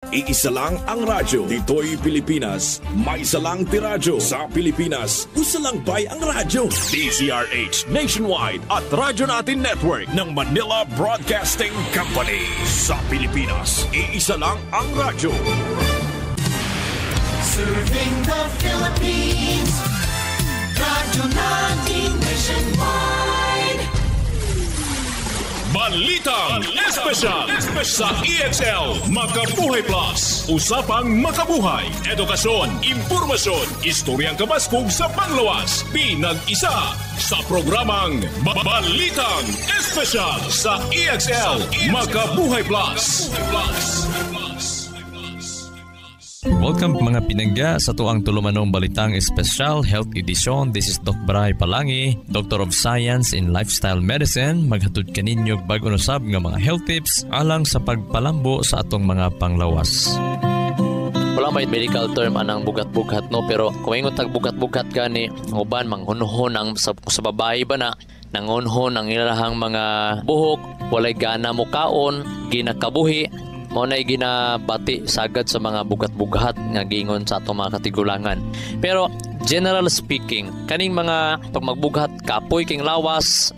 Iisa lang ang radyo. Dito'y Pilipinas. May isa lang tiradyo. Sa Pilipinas, usa lang bay ang radyo. DZRH Nationwide at Radyo Natin Network ng Manila Broadcasting Company. Sa Pilipinas, iisa lang ang radyo. Serving the Philippines. Radyo Natin Nationwide. Balitang Espesyal sa EXL Makabuhay Plus. Usapang makabuhay, edukasyon, impormasyon, istoryang kabaskog sa panglawas. Pinag-isa sa programang Balitang Espesyal sa EXL Makabuhay Plus. Welcome mga pinangga sa tuang tulumanong Balitang Espesyal Health Edition. This is Doc Bray Palangi, Doctor of Science in Lifestyle Medicine. Maghatod kaninyo bag-o usab nga mga health tips alang sa pagpalambo sa atong mga panglawas. Wala may medical term anang bugat-bugat no, pero kung ingon tag bugat-bugat gani uban manghunhon ang sa babae ba na nangunhon ang ilahang mga buhok, walay gana mo kaon, ginakabuhi. Mo na ginabati sagad sa mga bugat-bugat nga giingon sa atong mga katigulangan. Pero general speaking, kaning mga pag magbugat kapoy king lawas,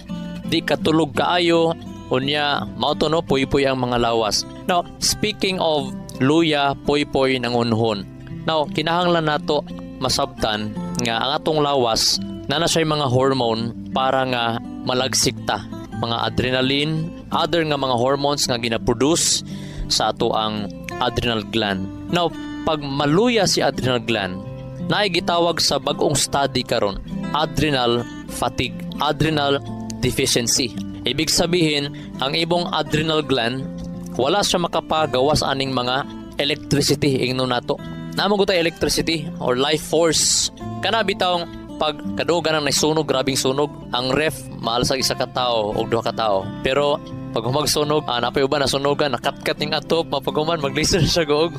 di katulog kaayo, unya mao to no puy-puy ang mga lawas. Now, speaking of luya, puy-puy nang unhon. Now, kinahanglan nato masabtan nga ang atong lawas na siya mga hormone para nga malagsikta, mga adrenaline, other nga mga hormones nga gina-produce sa ato ang adrenal gland. Now, pag maluya si adrenal gland, naay gitawag sa bagong study karon, adrenal fatigue, adrenal deficiency. Ibig sabihin, ang ibong adrenal gland wala siya makapagawas aning mga electricity ingno nato. Namo gutay electricity or life force. Kana bitawng pag kadugan ang nasunog, grabing sunog, ang ref maalasag isa ka tawo o duha ka tawo. Pero pag humagsunog, napay uban nasunogan, nakatkat ning atop, mapaguman maglisten siya goog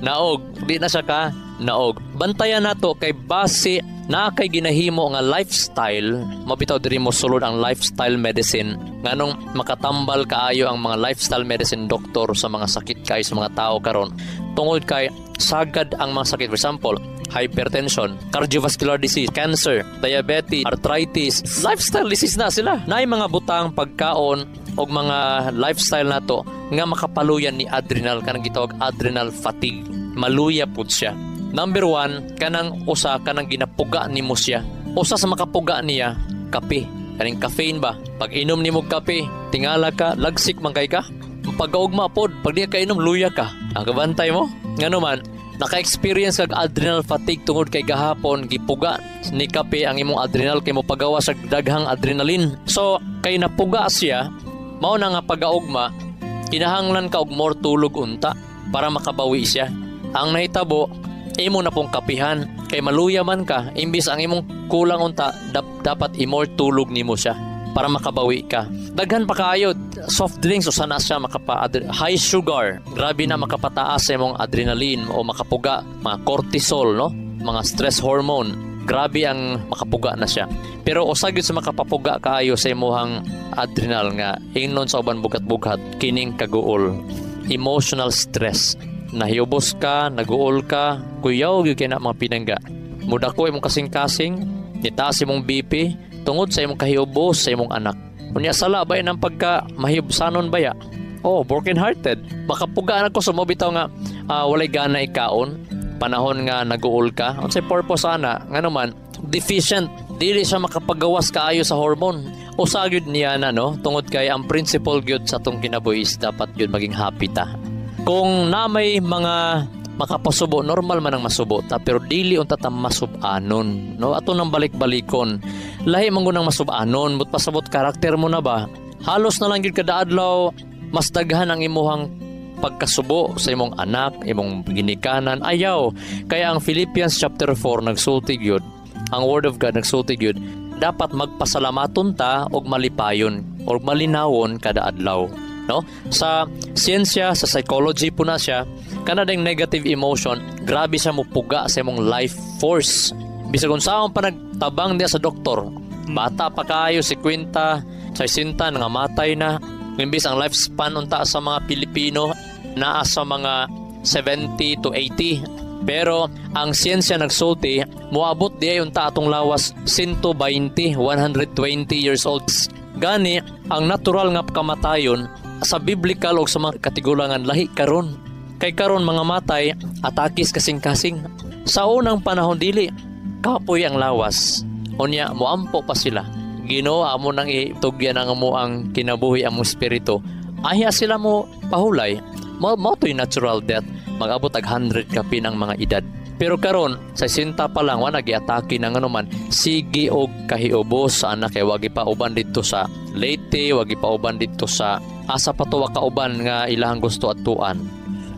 naog, di na siya ka naog. Bantayan nato kay base na kay ginahimo nga lifestyle, mabitaw diri mo sulod ang lifestyle medicine nganong makatambal kaayo ang mga lifestyle medicine doktor sa mga sakit kay sa mga tao karon tungod kay sagad ang mga sakit. For example, hypertension, cardiovascular disease, cancer, diabetes, arthritis, lifestyle disease na sila. Naay mga butang pagkaon o mga lifestyle nato nga makapaluyan ni adrenal, kanang gitawag adrenal fatigue. Maluya pud siya. Number 1, kanang usa kanang ginapuga nimo siya. Usa sa makapuga niya, kape. Kaning caffeine ba? Pag inom nimo kape, tingala ka, lagsik man kay ka. Pag-augma pod, pag di ka inom, luya ka. Ang kabantay mo? Ngano man, naka-experience kag adrenal fatigue tungod kay gahapon gipuga ni kape ang imong adrenal kay mo pagawa sa daghang adrenaline. So, kay napuga siya, mao na nga pag-augma, kinahanglan ka og more tulog unta para makabawi siya. Ang nahitabo, imo na pong kapihan kay maluya man ka, imbis ang imong kulang unta dapat i-more tulog nimo siya para makabawi ka. Daghan pa kaayo soft drinks o sana siya high sugar, grabe na makapataas sa imong adrenaline o makapuga mga cortisol, no, mga stress hormone, grabe ang makapuga na siya. Pero usag gyud sa makapapuga kaayo sa imong adrenal nga ingnon sa uban bugat-bugat kining kaguol, emotional stress. Nahiubos ka, naguol ka, kuyaw gyud kay na mga pinangga. Mudako imong kasing-kasing, nitaas imong BP tungod sa imong kahiubos sa imong anak. Unya sala ba ng pagka mahibsanon baya? Oh, broken hearted. Makapuga na ko sa mo bitaw nga walay gana ikaon, panahon nga naguol ka. Unsay purpose ana? Ngano deficient, dili siya makapagawas kaayo sa hormone. Usa gyud niya na no, tungod kay ang principle gyud sa tong kinabuhi is dapat gyud maging happy ta. Kung na may mga makapasubo, normal man ang masubo ta, pero dili unta ta masubanon, no? Ato nang balik-balikon. Lahi man gunang masubanon, but pasabot karakter mo na ba? Halos na lang gyud kada adlaw mas daghan ang imuhang pagkasubo sa imong anak, imong ginikanan, ayaw. Kaya ang Philippians chapter 4 nagsulti gyud, ang word of God nagsulti gyud, dapat magpasalamaton ta og malipayon or malinawon kada adlaw. No? Sa siyensya, sa psychology po na siya, kanadang negative emotion, grabe siya mupuga sa imong life force. Bisag kung saan pa nagtabang niya sa doktor, bata pa kayo, 50, 60, nangamatay na. Imbis ang lifespan unta sa mga Pilipino, naa sa mga 70 to 80. Pero ang siyensya nagsulti, muabot di ayon ta atong lawas 120 years old. Gani ang natural nga kamatayon sa biblical o sa mga katigulangan lahi karon. Kay karon mga matay atakis kasing-kasing. Sa unang panahon dili kapoy ang lawas. Unya moampo pa sila. Ginoo amo nang itugyan ang amo ang kinabuhi among espiritu. Aya sila mo pahulay. Mao to'y natural death. Mag-abot ag 100 kapin ang mga edad. Pero karon sa sinta pa lang wa nagiatake ng anuman, sige og kahiubos ana kay wagi pa uban dito sa Leyte, wagi pa uban dito sa asa pa to kauban nga ilahang gusto atuan.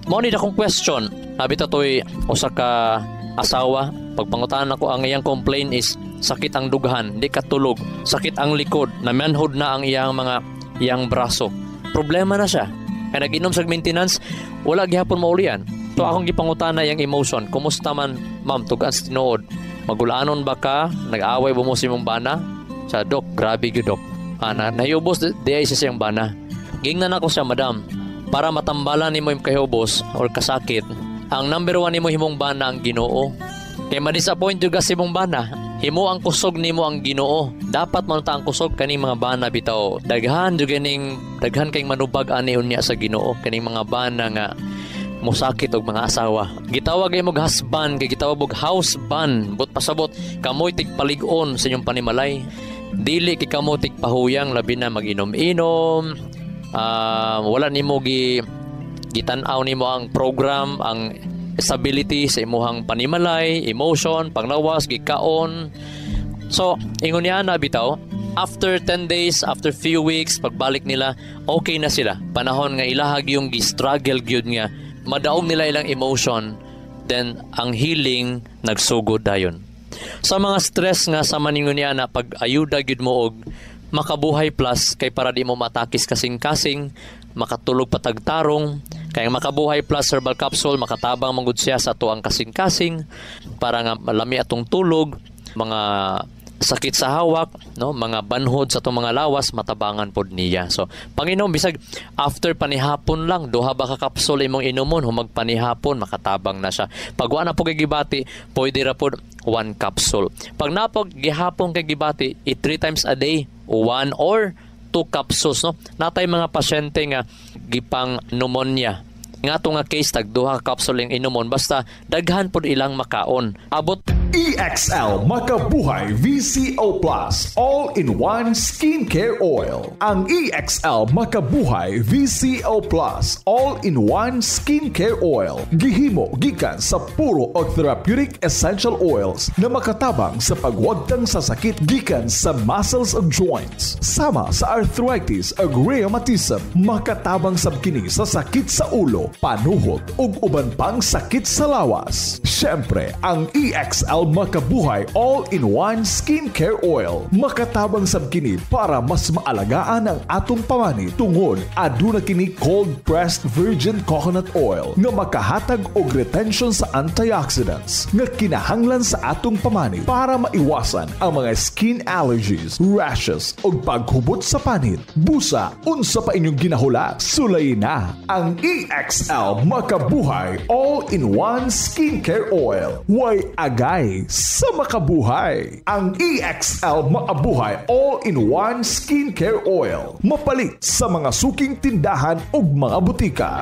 Mao ni dakong question, nabi ta toy usa ka asawa, pagpangutan ako ang iyang complaint is sakit ang dughan, di katulog, sakit ang likod, namanhod na ang iyang braso. Problema na siya. Kaya nag-inom sa maintenance, wala gihapon maulian. So akong gipangutana yung emotion. Kumusta man, ma'am, tugan sa tinuod? Magulaanon ba ka? Nag-aaway ba mo si mong bana? Sa dok, grabe yun dok. Nahiyubos di ay siya siyang bana. Gingnan ako siya, madam. Para matambalan ni mo yung kahiyubos or kasakit, ang number 1 ni mo himong bana ang Ginoo. Kaya ma-disappoint yung si mong bana. Himo ang kusog nimo ang Ginoo. Dapat man ta ang kusog kaning mga bana bitaw. Daghan kayong manubag ani unya sa Ginoo kaning mga bana nga musakit og mga asawa. Gitawag ay mog husband, kay gitawag og houseband. But pasabot kamoy tigpalig-on sa inyong panimalay. Dili kay kamo tigpahuyang labi na mag-inom-inom. Wala nimo gitan-aw nimo ang program, ang stability sa imuhang panimalay, emotion, panglawas, gikaon. So, ingon niya na bitaw, after 10 days, after few weeks, pagbalik nila, okay na sila. Panahon nga ilahag yung gi-struggle gyud nga, madaog nila ilang emotion, then ang healing nagsugod dayon. Sa mga stress nga sa maningon niya na pag-ayuda gyud mo og Makabuhay Plus kay para di mo matakis kasing-kasing, makatulog patagtarong. Kaya Makabuhay Plus Herbal Capsule, makatabang manggod siya sa tuang kasing-kasing para nga malami atong tulog, mga sakit sa hawak, no, mga banhod sa itong mga lawas, matabangan pod niya. So, Panginoon, bisag after panihapon lang, duha ba ka kapsul imong inumon, humag panihapon, makatabang na siya. Pag wala na po kay gibati, pwede ra pod 1 capsule. Pag napag gihapon kay gibati, 3 times a day, 1 or 2 capsules, no? Natay mga pasyente nga gipang pneumonia. Nga to nga case, tag duha capsule yung inumon, basta daghan pod ilang makaon. Abot EXL Makabuhay VCO Plus All-in-One Skincare Oil. Ang EXL Makabuhay VCO Plus All-in-One Skincare Oil gihimo gikan sa puro o therapeutic essential oils na makatabang sa pagwagtang sa sakit gikan sa muscles ug joints, sama sa arthritis ug rheumatism, makatabang sab kini sa sakit sa ulo, panuhot ug uban pang sakit sa lawas. Syempre, ang EXL Makabuhay All-in-One Skincare Oil makatabang sab kini para mas maalagaan ang atong pamani tungod aduna kini cold pressed virgin coconut oil nga makahatag og retention sa antioxidants nga kinahanglan sa atong pamani para maiwasan ang mga skin allergies, rashes ug paghubot sa panit. Busa, unsa pa inyong ginahula? Sulayin na ang EXL Makabuhay All-in-One Skincare Oil. Way agay sa makabuhay. Ang EXL Makabuhay All-in-One Skincare Oil. Mapalit sa mga suking tindahan ug mga butika.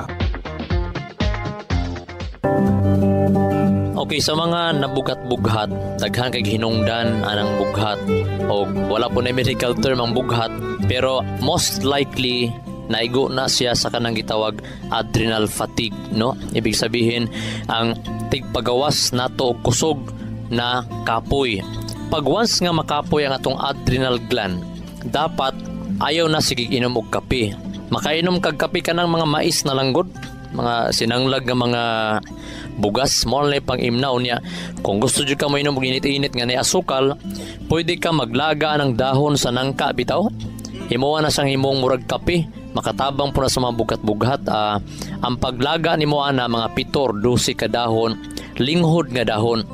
Okay, sa mga nabugat-bughat, daghan kay hinungdan anang bughat o wala po na medical term ang bughat, pero most likely naigo na siya sa kanang gitawag adrenal fatigue, no? Ibig sabihin ang tigpagawas nato og kusog na kapoy. Pag once nga makapoy ang atong adrenal gland, dapat ayaw na sige inom og kape. Makainom kag kape ka ng mga mais na langgod, mga sinanglag nga mga bugas, mo na pang imnaw niya. Kung gusto jud ka mo inom og init-init nga na asukal, pwede ka maglaga ng dahon sa nangka bitaw. Himuwa na siyang himong murag kape, makatabang po na sa mga bugat-bugat. Ang paglaga ni mo ana mga 7-12 ka dahon, linghod nga dahon.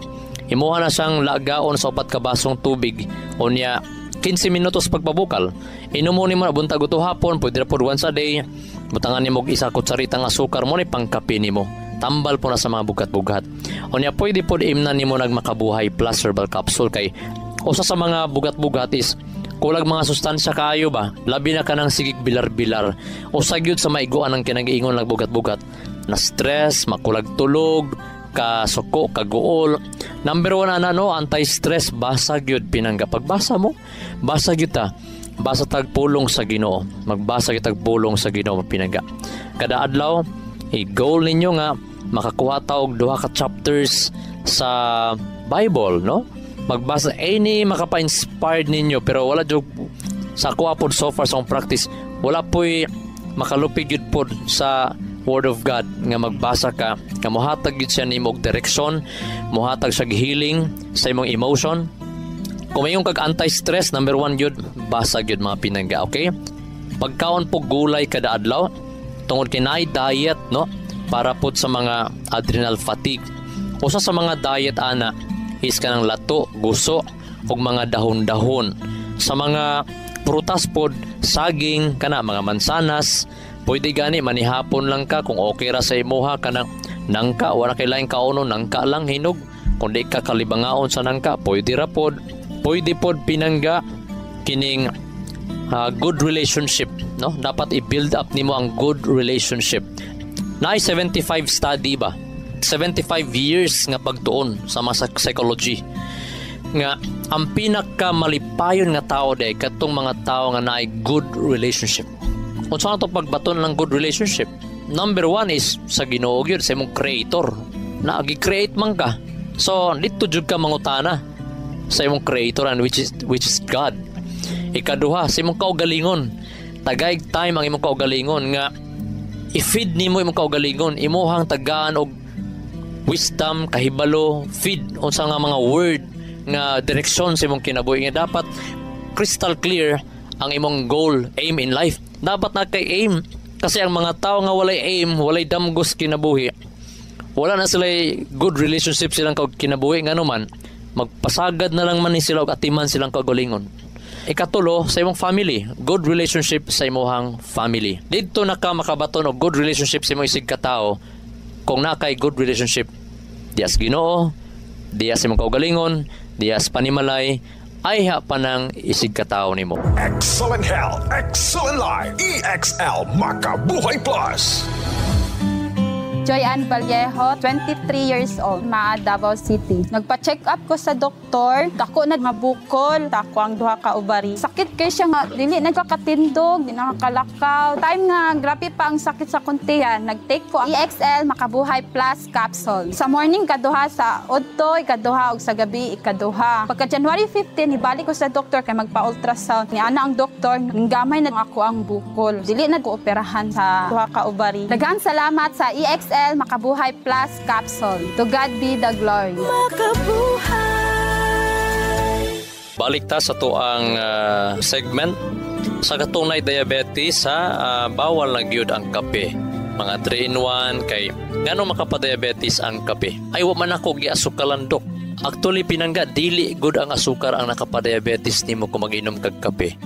Himuha na siyang lagaon sa 4 ka basong tubig. Unya 15 minutos pagpabukal. Inumo ni mo na buntag uto hapon, pwede ra pod once a day. Butangan ni mo isa kutsaritang asukar mo ni pangkape nimo. tambal po na sa mga bugat-bugat. Unya pwede po imnan nimo nagmakabuhay plus herbal capsule kay usa sa mga bugat-bugat is kulag mga sustansya kaayo ba, labi na ka ng sigig bilar-bilar. Usa gyud sa maiguan ang kinag-iingon lag bugat-bugat na stress, makulag tulog, kasuko, kaguol. Number 1 anti-stress, basa gyud pinangga. Pagbasa mo, basa gyud ta. Basa tag pulong sa Ginoo. Magbasa gyud tag pulong sa Ginoo pinangga. Kada adlaw, i-goal ninyo nga makakuha ta og 2 ka chapters sa Bible, no? Magbasa any makapa-inspired ninyo pero wala jud sa kuha pod so far sa practice. Wala po'y makalupig yun pod sa Word of God nga magbasa ka nga mohatag yun siya nimo og direksyon, mohatag siya healing sa imong emotion. Kung mayong kag anti-stress, number 1 yun, basa yun mga pinangga, okay? Pagkaon po gulay kada adlaw, tungod kinay diet, no? Para po sa mga adrenal fatigue. Usa sa mga diet ana is kanang lato, guso, ug mga dahon-dahon. Sa mga prutas pod, saging, kana mga mansanas, pwede gani manihapon lang ka kung okay ra sa imuha kanang nangka, wala kay laing kauno, nangka lang hinog. Kung di ka kalibangaon sa nangka, pwede ra pod. Pwede pod pinangga kining good relationship, no? Dapat i-build up nimo ang good relationship. Naay 75 study ba? 75 years nga pagtuon sa mga psychology nga ang pinaka malipayon nga tao day katong mga tao nga naay good relationship. Unsa na to pagbaton ng good relationship? Number 1 is sa Ginoo gyud, sa imong creator. Naagi-create man ka. So dito jud ka mangutana sa imong creator and which is God. Ikaduha, sa imong kaugalingon. Tagay time ang imong kaugalingon nga i-feed nimo imong kaugalingon, imuhang tagaan og wisdom, kahibalo, feed unsa nga mga word nga direksyon sa imong kinabuhi nga dapat crystal clear ang imong goal, aim in life. Dapat na kay aim kasi ang mga tao nga walay aim, walay damgos kinabuhi, wala na sila good relationship silang kinabuhi nga naman, magpasagad na lang man ni sila og atiman silang kaugalingon. Ikatulo, sa imong family, good relationship sa imong family. Dito na ka makabaton og good relationship sa imong isig katao kung na kay good relationship dias Ginoo, dias imong kaugalingon, dias panimalay, ay panang isig katao nimo. Excellent health, excellent life. EXL Makabuhay Plus. Joy Ann Vallejo, 23 years old, Maa, Davao City. Nagpa-check up ko sa doktor, dako na mabukol, dako ang duha ka ovari. Sakit kay siya nga, dili nagkakatindog, di nakakalakaw. Time nga, grabe pa ang sakit sa kuntihan. Nag-take ko ang EXL Makabuhay Plus capsule. Sa morning, ikaduha, sa udto, ikaduha, ug sa gabi, ikaduha. Pagka January 15, ibalik ko sa doktor kay magpa-ultrasound. Ni ana ang doktor, nanggamay na ako ang bukol. Dili na ko operahan sa duha ka ovari. Daghang salamat sa EXL Makabuhay Plus capsule. To God be the glory. Balik ta sa tuang segment sa katunay diabetes bawal na gyud ang kape. Mga 3-in-1 kay ngano makapadiabetes ang kape. Ay wa man ako giasukalan dok. Actually pinangga dili good ang asukar ang nakapadiabetes nimo kung mag-inom kag kape.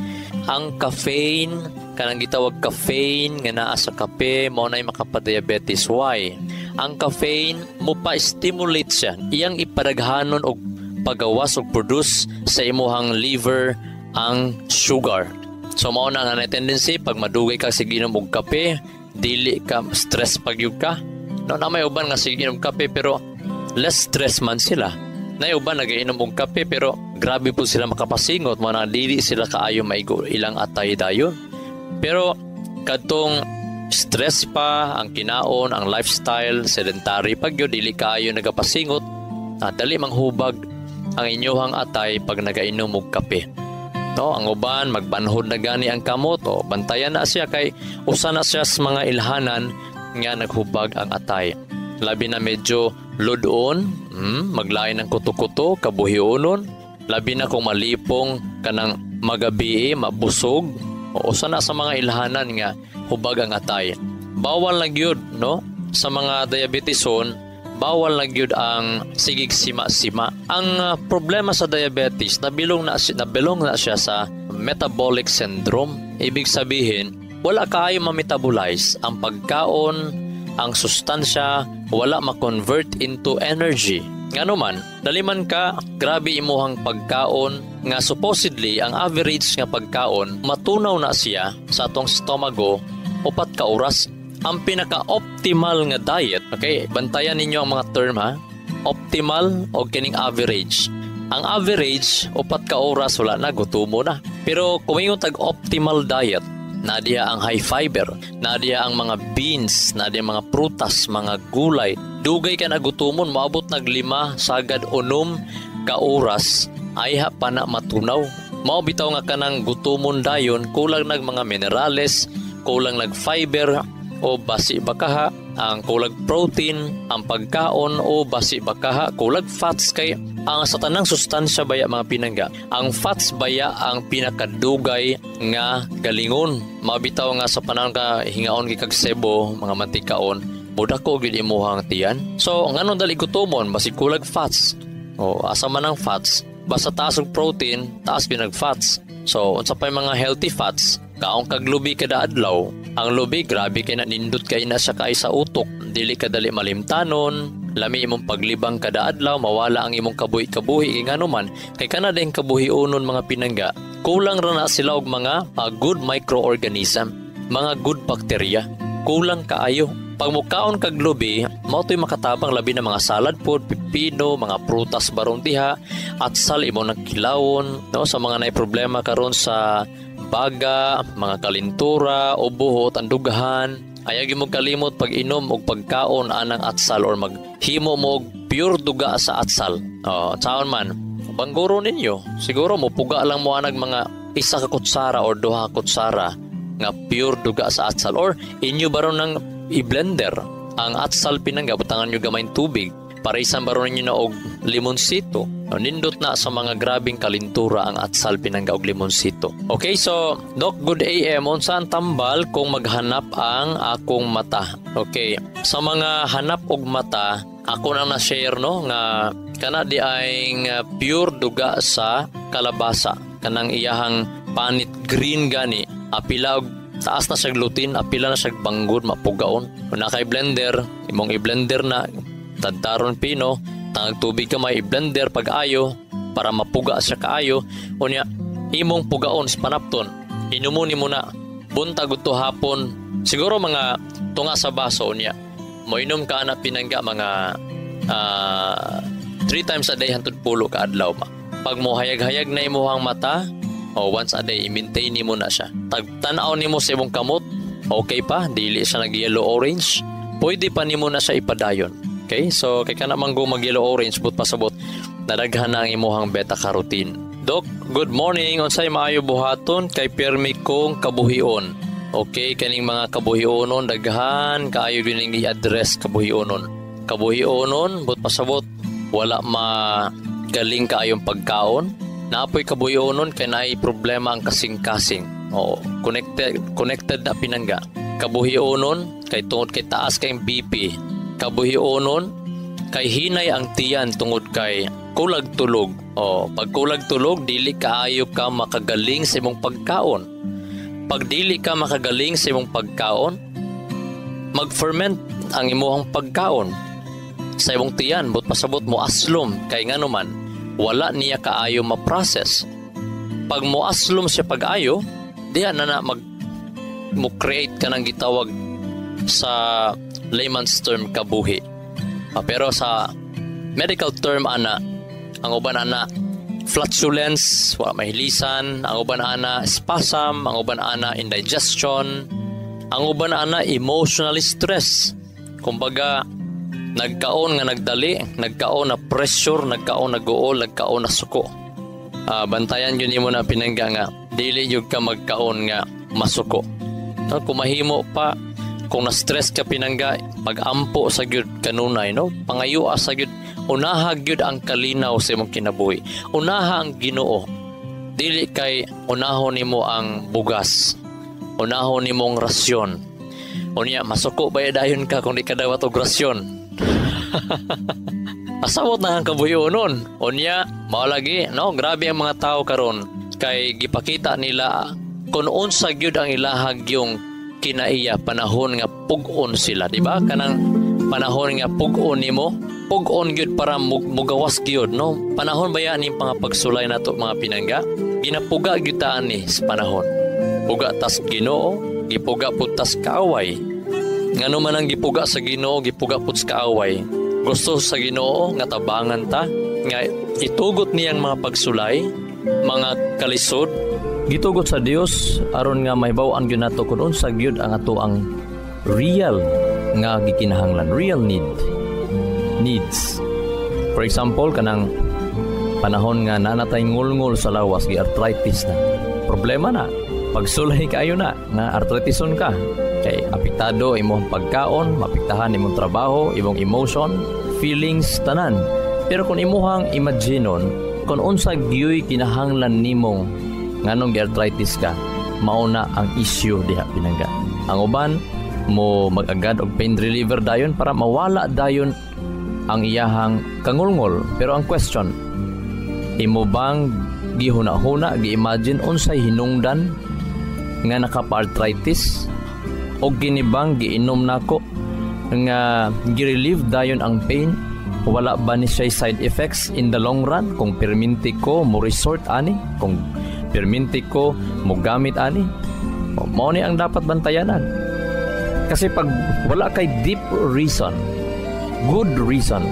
Ang caffeine, kanang gitawag caffeine nga naa sa kape, mao nay makapadiabetes. Why? Ang caffeine mo pa-stimulate siya. Iyang ipadaghanon og pagawas og produce sa imuhang liver ang sugar. So mao na nga tendency pag madugay ka sa ginom og kape, dili ka stress pagyud ka. No na may uban nga sige inom kape pero less stress man sila. Nay uban nagainom og kape pero grabe po sila makapasingot, mga dili sila kaayo maigo ilang atay dayon. Pero kadtong stress pa ang kinaon, ang lifestyle, sedentary pagyo dili kaayo nagapasingot, dali manghubag ang inyohang atay pag nagainom og kape. No, ang uban magbanhod na gani ang kamot o bantayan na siya kay usa na siya sa mga ilhanan nga naghubag ang atay. Labi na medyo ludon, maglain ng kuto-kuto, kabuhionon, labi na kung malipong kanang magabi, mabusog, o usa na sa mga ilhanan nga hubag ang atay. Bawal na gyud, no? Sa mga diabeteson, bawal na gyud ang sigig sima-sima. Ang problema sa diabetes, nabilong na siya sa metabolic syndrome. Ibig sabihin, wala kaayo ma-metabolize ang pagkaon ang sustansya wala ma-convert into energy. Ngano man, daliman ka, grabe imuhang pagkaon nga supposedly ang average nga pagkaon matunaw na siya sa atong stomago 4 ka oras. Ang pinaka-optimal nga diet, okay, bantayan ninyo ang mga term ha, optimal o kining average. Ang average 4 ka oras wala na, gutumo na. Pero kung yung tag-optimal diet, nadiya ang high fiber, nadiya ang mga beans, nadiya mga prutas, mga gulay. Dugay ka na gutumon, maabot nag 5 sagad 6 ka oras, ay pa na matunaw. Mao bitaw nga kanang gutumon dayon, kulang nag mga minerales, kulang nag fiber o basi bakaha, ang kulag protein, ang pagkaon o basi bakaha, kulag fats. Kay ang sa tanang sustansya baya mga pinangga, ang fats baya ang pinakadugay nga galingon. Mabitaw nga sa panahon ka hingaon kag sebo, mga mantikaon, muda ko gid imuhang tiyan. So ngano dali gutomon basi kulag fats. O asa man ang fats, basta taas og protein, taas binag fats. So unsa pay mga healthy fats, kaong kag lubi kada adlaw. Ang lubi grabe kay na nindot kay na siya kay sa utok, dili ka dali malimtanon, lami imong paglibang kada adlaw, mawala ang imong kabuhi ngano man kay kana ding kabuhionon mga pinangga. Kulang ra na sila og mga good microorganism, mga good bacteria. Kulang kaayo. Pag mukaon kag lubi, mao toy makatabang labi na mga salad food, pipino, mga prutas baron diha, at sal imo nagkilawon, no, sa mga nay problema karon sa baga, mga kalintura o buhot, ang dugahan. Ayagi mo kalimot pag inom og pagkaon anang atsal or maghimo mo og pure duga sa atsal. Saon man, bangguro ninyo, siguro mo puga lang mo anag mga 1 ka kutsara or 2 ka kutsara nga pure duga sa atsal, or inyo baron ng i-blender ang atsal pinangga, butangan nyo gamayng tubig, paraisan baron ninyo na og limonsito. Nindot na sa mga grabing kalintura ang atsal pinangga og limonsito. Okay, so Doc, good AM, unsa ang tambal kung maghanap ang akong mata? Okay, sa mga hanap og mata, ako nang na-share no nga kana di ay pure duga sa kalabasa, kanang iyahang panit green gani, apila og taas na siya gluten, apila na siya banggod, mapugaon. Kung na kay blender, imong i-blender na tadtaron pino, tangag tubig ka may i-blender pag-ayo para mapuga siya kaayo. Unya imong pugaon sa panapton, inumuni mo na buntag udto hapon, siguro mga tunga sa baso. Unya moinom ka na pinangga mga 3 times a day hangtod 10 ka adlaw. Pag mo hayag-hayag na imuhang mata, once a day i-maintain nimo na siya. Tag-tanaw nimo sa imong kamot, okay pa, dili siya nag yellow orange, pwede pa nimo na siya ipadayon. Okay, so kay ka naman go mag yellow orange but pasabot nadaghan na ang imuhang beta carotene. Doc, good morning, unsay maayo buhaton kay permi kong kabuhion. Okay, kaning mga kabuhionon daghan kaayo din i-address kabuhionon. Kabuhionon but pasabot wala magaling kaayong pagkaon. Naapoy kabuhionon kay naay problema ang kasing-kasing. Connected na pinangga. Kabuhionon kay tungod kay taas kay BP. Kabuhionon kay hinay ang tiyan tungod kay kulag tulog. Pag kulag tulog, dili kaayo ka makagaling sa imong pagkaon. Pag dili ka makagaling sa imong pagkaon, mag-ferment ang imong pagkaon sa imong tiyan, but pasabot mo aslom kay ngano man wala niya kaayo ma-process. Pag mo aslom siya pag-ayo, diyan na mo create ka ng gitawag sa layman's term kabuhi. Pero sa medical term ana, ang uban ana flatulence, wala mahilisan, ang uban ana spasm, ang uban ana indigestion, ang uban ana emotional stress. Kumbaga nagkaon nga nagdali, nagkaon na pressure, nagkaon na guol, nagkaon na suko. Bantayan yun mo na pinangga nga dili yun ka magkaon nga masuko. Kung mahimo pa, kung na-stress ka pinangga, pag-ampo sa gyud kanunay, no? Pangayua sa gyud, unaha gyud ang kalinaw sa imong kinabuhi. Unaha ang Ginoo. Dili kay unahon nimo ang bugas. Unahon nimong rasyon. Unya masuko ba dayon ka kung di ka dawat og rasyon? Pasabot na ang kabuhionon. Unya mao lagi, no? Grabe ang mga tao karon kay gipakita nila kung unsa gyud ang ilahag yung kinaiya panahon nga pug-on sila, di ba? Kanang panahon nga pug-on nimo, pug-on gyud para mugawas gyud, no? Panahon ba yan yung mga pagsulay nato mga pinangga? Ginapuga gyud ta ani sa panahon. Puga tas Ginoo, gipuga pud tas kaaway. Ngano man ang gipuga sa Ginoo, gipuga pud sa kaaway. Gusto sa Ginoo nga tabangan ta, nga itugot niyang mga pagsulay, mga kalisod, gitugot sa Dios aron nga mahibaw-an gyud nato kun unsa gyud ang ato ang real nga gikinahanglan, real needs. For example, kanang panahon nga nanatay ngulngul sa lawas, gi-arthritis na. Problema na, pagsulay kayo na nga arthritison ka. Kay apektado imong pagkaon, mapektahan imong trabaho, imong emotion, feelings tanan. Pero kung imuhang imaginon kung unsa gyud kinahanglan nimong nganong gi-arthritis ka, mauna ang issue diha pinangga. Ang uban mo mag-agad og pain reliever dayon para mawala dayon ang iyahang kangulngol. Pero ang question, imo bang gihuna-huna, gi-imagine unsay hinungdan nga nakapa-arthritis o ginibang giinom nako nga gi-relieve dayon ang pain? Wala ba ni siya side effects in the long run kung perminti ko mo resort ani, kung perminti ko mo gamit ani? Mao ni ang dapat bantayanan. Kasi pag wala kay deep reason, good reason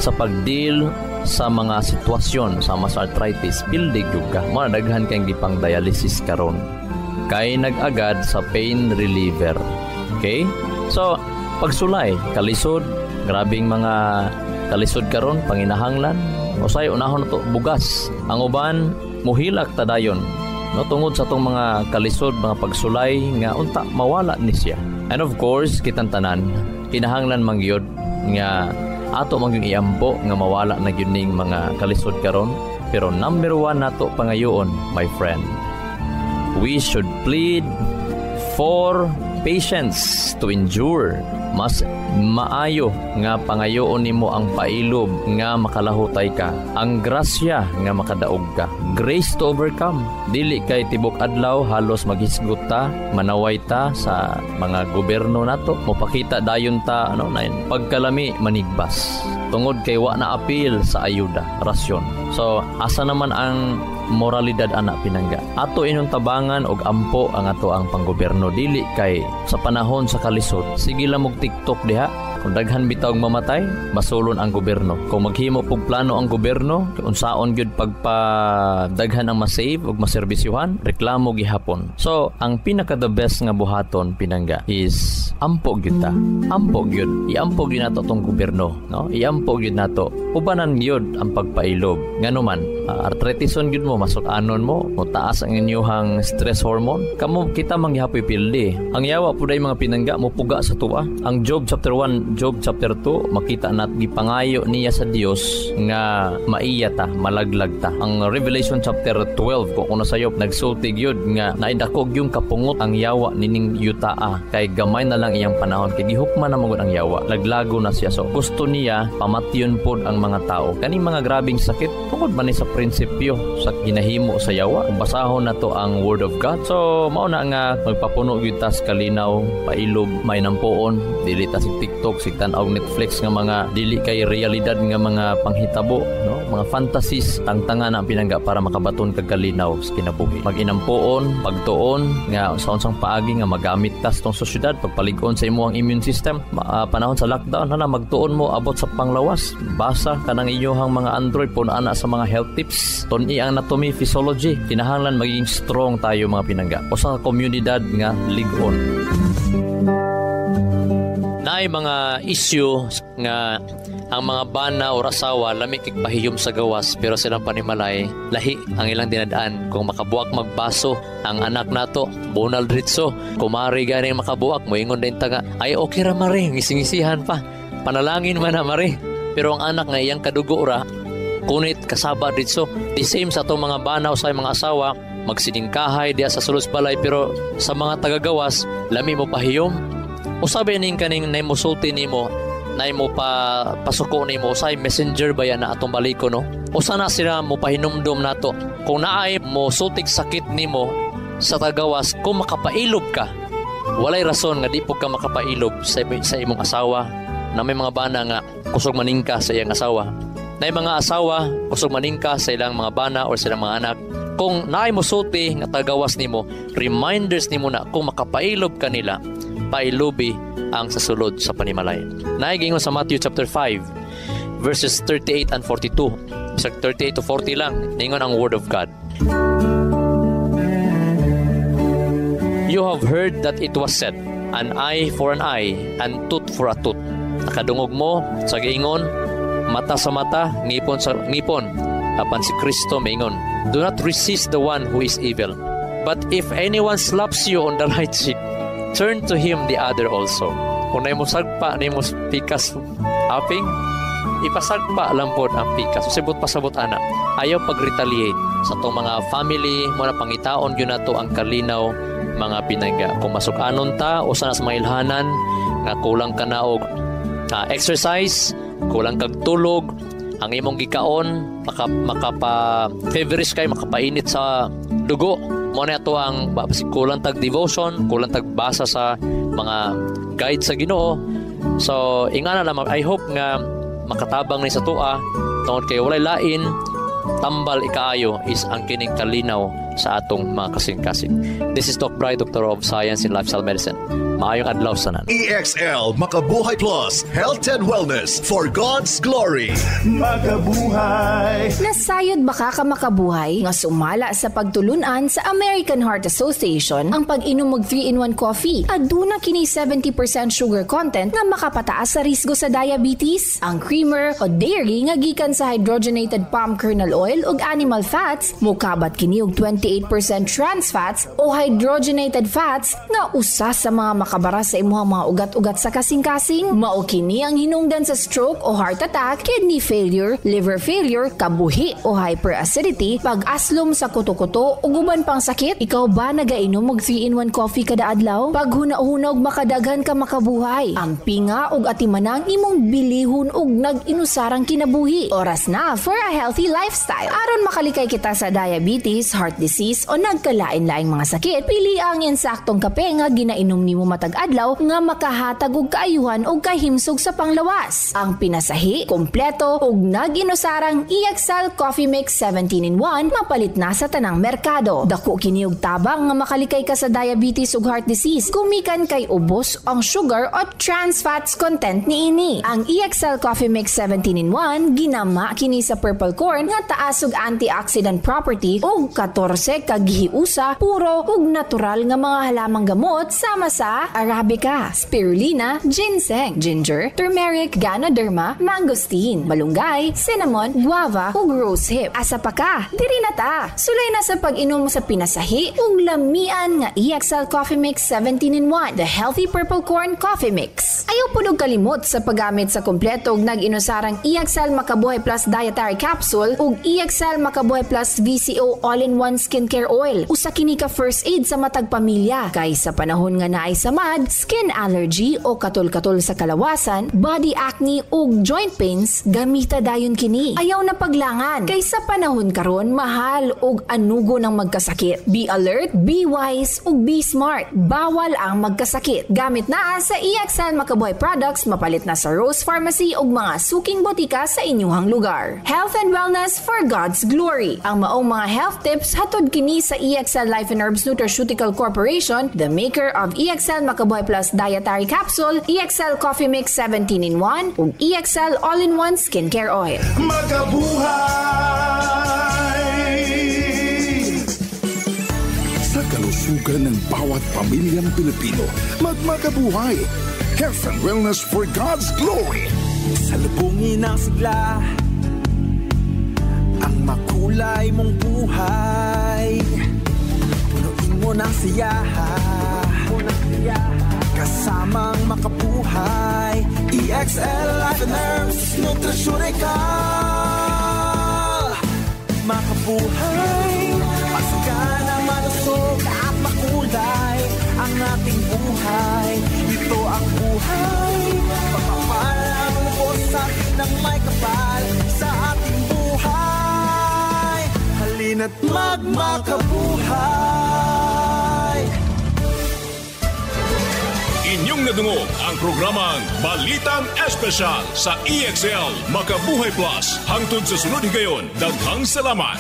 sa pag-deal sa mga sitwasyon sa arthritis, pildig yung ka. Daghan kayong gipang dialysis karon, kay nag-agad sa pain reliever. Okay? So, pagsulay, kalisod, grabing mga kalisod karon, panginahanglan, usay unahon na to, bugas. Ang uban, muhilak tadayon. No, tungod sa itong mga kalisod, mga pagsulay, nga unta, mawala ni siya. And of course, kitang tanan, kinahanglan mangyod nga ato mangyong iambo nga mawala na gyud ning mga kalisod karon. Pero number 1 nato pangayoon, my friend, we should plead for patience to endure. Mas maayo nga pangayoon nimo ang pailob nga makalahutay ka, ang grasya nga makadaog ka, grace to overcome. Dili kay tibok adlaw halos maghisgot ta, manaway ta sa mga gobyerno nato, mopakita dayon ta pagkalami manigbas tungod kay wa na apil sa ayuda, rasyon. So asa naman ang moralidad anak pinangga? Ato inong tabangan og ampo ang ato ang panggobyerno. Dili kay sa panahon sa kalisod, sige lang mog TikTok diha. Kung daghan bitaw mamatay, masulon ang gobyerno. Kung maghimo pug plano ang gobyerno, unsaon gyud pagpadaghan ang masave ug maserbisyuhan, reklamo gihapon. So, ang pinaka the best nga buhaton pinangga is ampo gyud ta. Ampo gyud. Iampo gyud nato tong gobyerno, no? Iampo gyud nato. Ubanan gyud ang pagpailob. Ngano man, arthritison gyud mo, masuk-anon mo, taas ang inyuhang stress hormone. Kamo kita manghihapoy pildi. Ang yawa puday mga pinangga mo puga sa tuwa. Ang Job chapter 1, Job chapter 2, makita nat gipangayo niya sa Dios nga maiya ta, malaglag ta. Ang Revelation chapter 12, kung una sayop nagsultig yun nga naidakog yung kapungot ang yawa nining yutaa, kay gamay na lang iyang panahon, kay gihukman na magod ang yawa, laglago na siya. So gusto niya pamatyon pod ang mga tao kaning mga grabing sakit tungod man ni sa prinsipyo sa ginahimo sa yawa. Basahon na to ang Word of God. So mao na nga magpapuno gyud ta sa kalinaw, pailob, may nampoon, dili ta si TikTok, si tan-aw Netflix nga mga dili kay realidad nga mga panghitabo, no? Mga fantasies, tangtangan ang pinangga para makabaton kag kalinaw sa kinabuhi. Mag-inampoon, pagtuon nga sa unsang paagi nga magamit tas tong sosyedad, pagpalig-on sa imong immune system. Panahon sa lockdown na magtuon mo abot sa panglawas. Basa kanang inyong mga Android pun ana sa mga health tips, tun-i ang anatomy, physiology. Kinahanglan maging strong tayo mga pinangga. O sa komunidad nga lig-on. Naay mga issue nga ang mga bana o rasawa lami kay pahiyom sa gawas, pero silang panimalay lahi ang ilang dinadaan. Kung makabuak magbaso ang anak nato, bunal dritso, kumari gani makabuak, moingon din taga ay okay ra mare, ngisingisihan pa, panalangin man na mare. Pero ang anak nga iyang kadugo ra kunit kasaba dritso. The same sa atong mga bana o sa mga asawa, magsiningkahay diya sa sulod balay, pero sa mga tagagawas lami mo pahiyom. Usabi ning kaning nay musulti nimo, nay mo pa pasuko nimo, usay messenger ba yan na atong baliko, no? Usa na sila mo pahinumdom nato. Kung naay mo sultik sakit nimo sa tagawas, kung makapailob ka, walay rason nga di po ka makapailob sa imong asawa, na may mga bana nga kusog maningka sa iyang asawa, na mga asawa kusog maningka sa ilang mga bana o sa ilang mga anak. Kung naay mo sulti nga tagawas nimo, reminders nimo na kung makapailob kanila, pailobi ang sasulod sa panimalay. Naigingon sa Matthew chapter 5 verses 38 and 42. Sa 38 to 40 lang, ningon ang word of God. You have heard that it was said, an eye for an eye, and tooth for a tooth. Nakadungog mo sa giingon, mata sa mata, ngipon sa ngipon. Apan si Kristo maingon, do not resist the one who is evil. But if anyone slaps you on the right cheek, turn to him the other also. Kung na mo sagpa, na mo pikas aping, ipasagpa lang po ang pikas. So, sibot pasabot anak. Ayaw pag-retaliate sa itong mga family mo na pangitaon yun na to ang kalinaw mga pinangga. Kung masukanon ta o sana sa mga ilhanan nga kulang ka na og exercise, kulang kag tulog, ang imong gikaon makapa-feverish kay, makapainit sa dugo. Mo na ito ang kulang tag devotion, kulang tag basa sa mga guide sa Ginoo. So ingana lang, I hope nga makatabang ni sa tua tungod kay walay lain tambal ikaayo is ang kining kalinaw sa atong mga kasing-kasing. This is Doc Bry, Doctor of Science in Lifestyle Medicine. Maayong adlaw sa nan. EXL Makabuhay Plus, Health and Wellness for God's Glory. Makabuhay. Nasayod baka ka makabuhay nga sumala sa pagtulunan sa American Heart Association ang pag-inom og 3-in-1 coffee. Aduna kini 70% sugar content nga makapataas sa risgo sa diabetes. Ang creamer o dairy nga gikan sa hydrogenated palm kernel oil ug animal fats, mukabat kini og 28% trans fats o hydrogenated fats nga usa sa mga makabara sa imuhang mga ugat-ugat sa kasing-kasing. Mao kini ang hinungdan sa stroke o heart attack, kidney failure, liver failure, kabuhi o hyperacidity, pag-aslom sa kuto-kuto ug uban pang sakit. Ikaw ba nagainom og 3-in-1 coffee kada adlaw? Pag huna-hunog makadaghan ka makabuhay. Ang pinga ug atimanang imong bilihon ug nag-inusarang kinabuhi. Oras na for a healthy lifestyle. Aron makalikay kita sa diabetes, heart disease o nagkalain-laing mga sakit, pili ang insaktong kape nga ginainom nimo matag adlaw nga makahatag og kaayuhan og kahimsog sa panglawas. Ang pinasahi, kompleto ug nag-inusarang EXL Coffee Mix 17-in-1 mapalit na sa tanang merkado. Dako kini og tabang nga makalikay ka sa diabetes ug heart disease kumikan kay ubos ang sugar o trans fats content niini. Ang EXL Coffee Mix 17-in-1 ginama kini sa purple corn nga taas og antioxidant property ug 14 kagihiusa puro ug natural nga mga halamang gamot sama sa arabica, spirulina, ginseng, ginger, turmeric, ganoderma, mangosteen, malunggay, cinnamon, guava ug rosehip. Asa pa ka? Diri na ta. Sulay na sa pag-inom sa pinasahi ug lamian nga EXL Coffee Mix 17-in-1, the healthy purple corn coffee mix. Ayaw pud og kalimot sa paggamit sa kompleto ug nag-inusarang EXL Makabuhay Plus Dietary Capsule ug EXL Makabuhay Plus VCO All-in-One Skincare Oil. Usa kini ka first aid sa matag pamilya kay sa panahon nga naay samad, skin allergy o katol-katol sa kalawasan, body acne ug joint pains, gamita dayon kini. Ayaw na paglangan kay sa panahon karon mahal ug anugo ng magkasakit. Be alert, be wise ug be smart. Bawal ang magkasakit. Gamit na sa EXL Makabuhay products, mapalit na sa Rose Pharmacy ug mga suking botika sa inyuhang lugar. Health and wellness for God's glory. Ang maong mga health tips hatod kini sa EXL Life and Herbs Nutraceutical Corporation, the maker of EXL Makabuhay Plus Dietary Capsule, EXL Coffee Mix 17-in-1 ug EXL All-in-One Skincare Oil. Makabuhay! Sa kalusugan ng bawat pamilyang Pilipino, magmakabuhay! Health and wellness for God's glory! Salubungin ang sigla, ang makulay mong buhay. Punuin mo ng siyaha, kasamang makabuhay. EXL Life and Herbs Nutraceutical. Makabuhay, masagana, malusog at makulay ang ating buhay. Ito ang buhay, pagpapalang lubos sa atin ng may kapal sa ating buhay. Halina't magmakabuhay. Inyong nadungog ang programang Balitang Espesyal sa EXL Makabuhay Plus. Hangtod sa sunod higayon, daghang salamat.